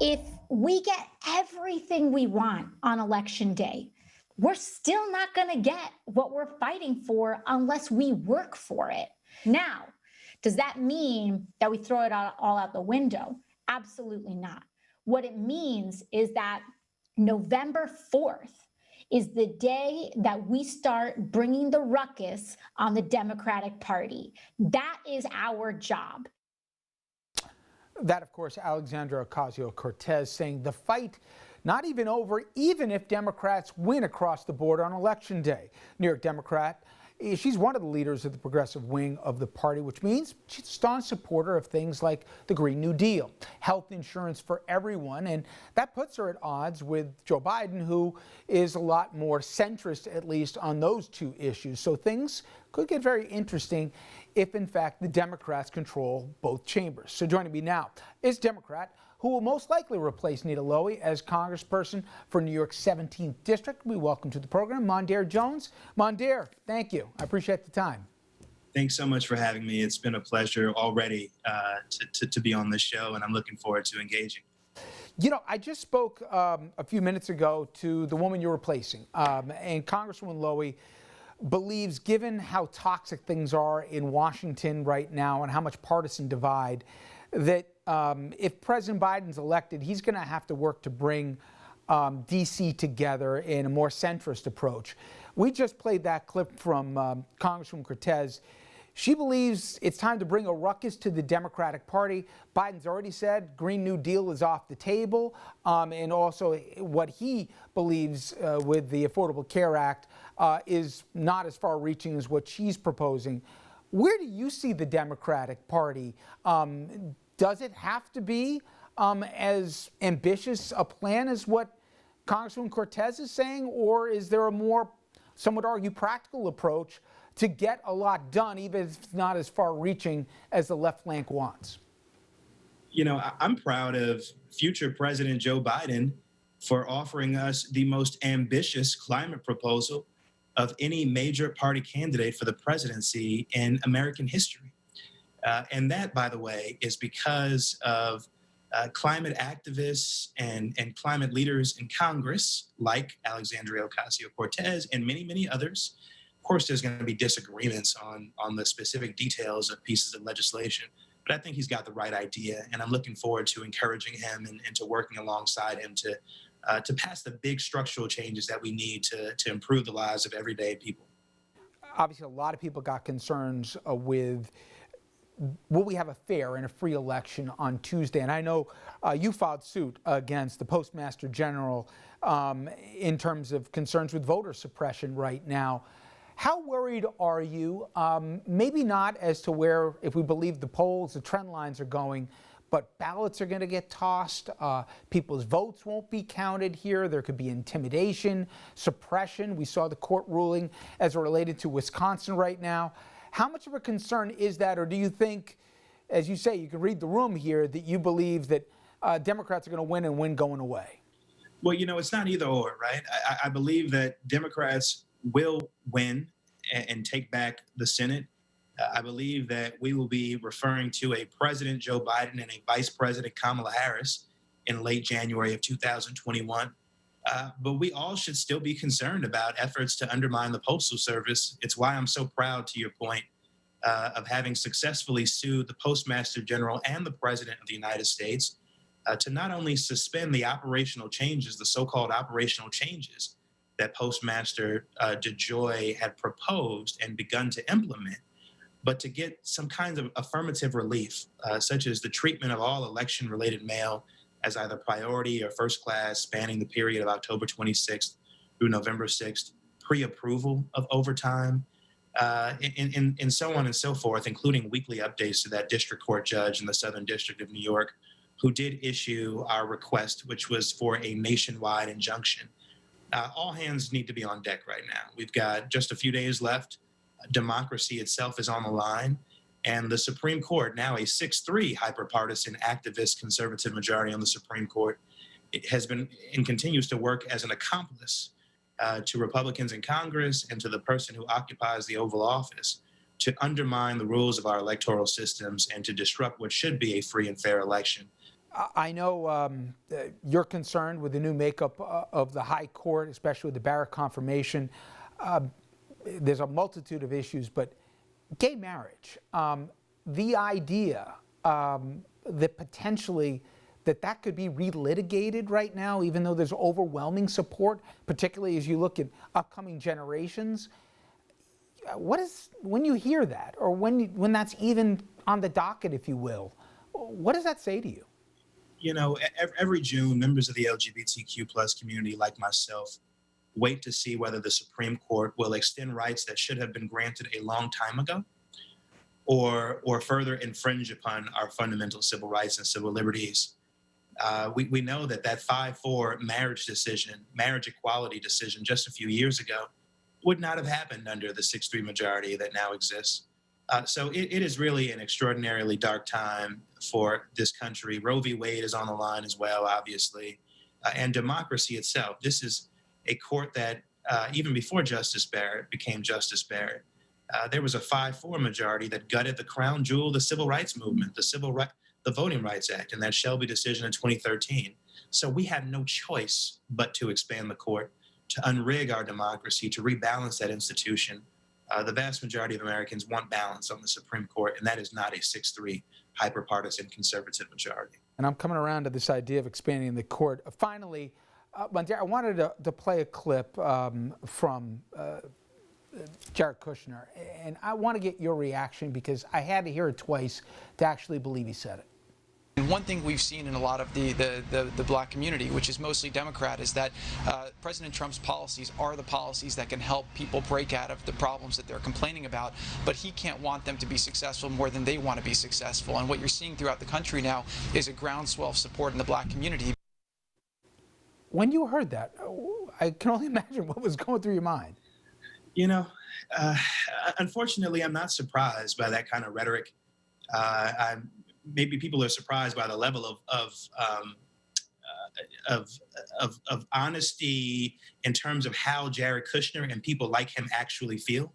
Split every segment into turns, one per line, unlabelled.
if we get everything we want on election day, we're still not going to get what we're fighting for unless we work for it. Now, does that mean that we throw it all out the window? Absolutely not. What it means is that November 4th is the day that we start bringing the ruckus on the Democratic Party. That is our job.
That, of course, Alexandria Ocasio-Cortez saying the fight not even over, even if Democrats win across the board on Election Day. New York Democrat, she's one of the leaders of the progressive wing of the party, which means she's a staunch supporter of things like the Green New Deal, health insurance for everyone, and that puts her at odds with Joe Biden, who is a lot more centrist, at least on those two issues. So things could get very interesting if, in fact, the Democrats control both chambers. So joining me now is Democrat who will most likely replace Nita Lowey as congressperson for New York's 17th District. We welcome to the program Mondaire Jones. Mondaire, thank you. I appreciate the time.
Thanks so much for having me. It's been a pleasure already to be on this show, and I'm looking forward to engaging.
You know, I just spoke a few minutes ago to the woman you're replacing, and Congresswoman Lowey believes, given how toxic things are in Washington right now and how much partisan divide, that if President Biden's elected, he's going to have to work to bring D.C. together in a more centrist approach. We just played that clip from Congresswoman Cortez. She believes it's time to bring a ruckus to the Democratic Party. Biden's already said Green New Deal is off the table, and also what he believes with the Affordable Care Act is not as far-reaching as what she's proposing. Where do you see the Democratic Party? Does it have to be as ambitious a plan as what Congresswoman Cortez is saying, or is there a more, some would argue, practical approach to get a lot done, even if it's not as far-reaching as the left flank wants?
You know, I'm proud of future President Joe Biden for offering us the most ambitious climate proposal of any major party candidate for the presidency in American history. And that, by the way, is because of climate activists and climate leaders in Congress, like Alexandria Ocasio-Cortez and many, many others. Of course, there's going to be disagreements on the specific details of pieces of legislation, but I think he's got the right idea, and I'm looking forward to encouraging him and to working alongside him to pass the big structural changes that we need to improve the lives of everyday people.
Obviously, a lot of people got concerns with will we have a fair and a free election on Tuesday? And I know you filed suit against the Postmaster General in terms of concerns with voter suppression right now. How worried are you? Maybe not as to where, if we believe the polls, the trend lines are going, but ballots are going to get tossed. People's votes won't be counted here. There could be intimidation, suppression. We saw the court ruling as it related to Wisconsin right now. How much of a concern is that, or do you think, as you say, you can read the room here, that you believe that Democrats are going to win and win going away?
Well, you know, it's not either or, right? I believe that Democrats will win and take back the Senate. I believe that we will be referring to a President Joe Biden and a Vice President Kamala Harris in late January of 2021. But we all should still be concerned about efforts to undermine the Postal Service. It's why I'm so proud, to your point, of having successfully sued the Postmaster General and the President of the United States to not only suspend the operational changes, the so-called operational changes that Postmaster DeJoy had proposed and begun to implement, but to get some kinds of affirmative relief, such as the treatment of all election-related mail as either priority or first class, spanning the period of October 26th through November 6th, pre-approval of overtime, and so on and so forth, including weekly updates to that district court judge in the Southern District of New York, who did issue our request, which was for a nationwide injunction. All hands need to be on deck right now. We've got just a few days left. Democracy itself is on the line. And the Supreme Court, now a 6-3 hyperpartisan activist conservative majority on the Supreme Court, it has been and continues to work as an accomplice to Republicans in Congress and to the person who occupies the Oval Office to undermine the rules of our electoral systems and to disrupt what should be a free and fair election.
I know you're concerned with the new makeup of the High Court, especially with the Barrett confirmation. There's a multitude of issues, but gay marriage, the idea that potentially that could be relitigated right now, even though there's overwhelming support, particularly as you look at upcoming generations. When you hear that, or when that's even on the docket, if you will, what does that say to you?
You know, every June, members of the LGBTQ plus community like myself wait to see whether the Supreme Court will extend rights that should have been granted a long time ago, or further infringe upon our fundamental civil rights and civil liberties. We know that 5-4 marriage decision, marriage equality decision just a few years ago would not have happened under the 6-3 majority that now exists. So it is really an extraordinarily dark time for this country. Roe v. Wade is on the line as well, obviously, and democracy itself. This is a court that even before Justice Barrett became Justice Barrett, there was a 5-4 majority that gutted the crown jewel of the civil rights movement, the Voting Rights Act, and that Shelby decision in 2013. So we have no choice but to expand the court, to unrig our democracy, to rebalance that institution. The vast majority of Americans want balance on the Supreme Court, and that is not a 6-3 hyper-partisan conservative majority.
And I'm coming around to this idea of expanding the court. Finally, Mondaire, I wanted to play a clip from Jared Kushner, and I want to get your reaction because I had to hear it twice to actually believe he said it.
And one thing we've seen in a lot of the black community, which is mostly Democrat, is that President Trump's policies are the policies that can help people break out of the problems that they're complaining about, but he can't want them to be successful more than they want to be successful. And what you're seeing throughout the country now is a groundswell of support in the black community.
When you heard that, I can only imagine what was going through your mind.
You know, unfortunately, I'm not surprised by that kind of rhetoric. Maybe people are surprised by the level of honesty in terms of how Jared Kushner and people like him actually feel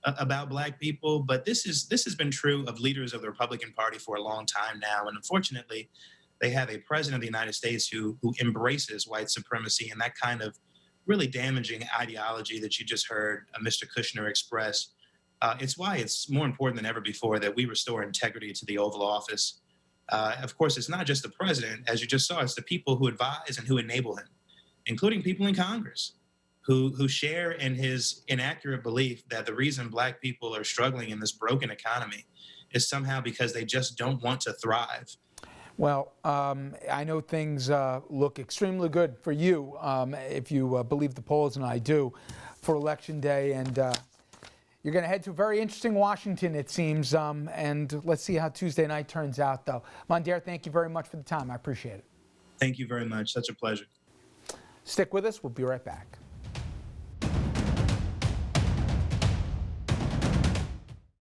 about Black people. But this has been true of leaders of the Republican Party for a long time now, and unfortunately, they have a president of the United States who embraces white supremacy and that kind of really damaging ideology that you just heard Mr. Kushner express. It's why it's more important than ever before that we restore integrity to the Oval Office. Of course, it's not just the president, as you just saw, it's the people who advise and who enable him, including people in Congress who share in his inaccurate belief that the reason Black people are struggling in this broken economy is somehow because they just don't want to thrive.
Well, I know things look extremely good for you, if you believe the polls, and I do, for Election Day. And you're going to head to a very interesting Washington, it seems. And let's see how Tuesday night turns out, though. Mondaire, thank you very much for the time. I appreciate it.
Thank you very much. Such a pleasure.
Stick with us. We'll be right back.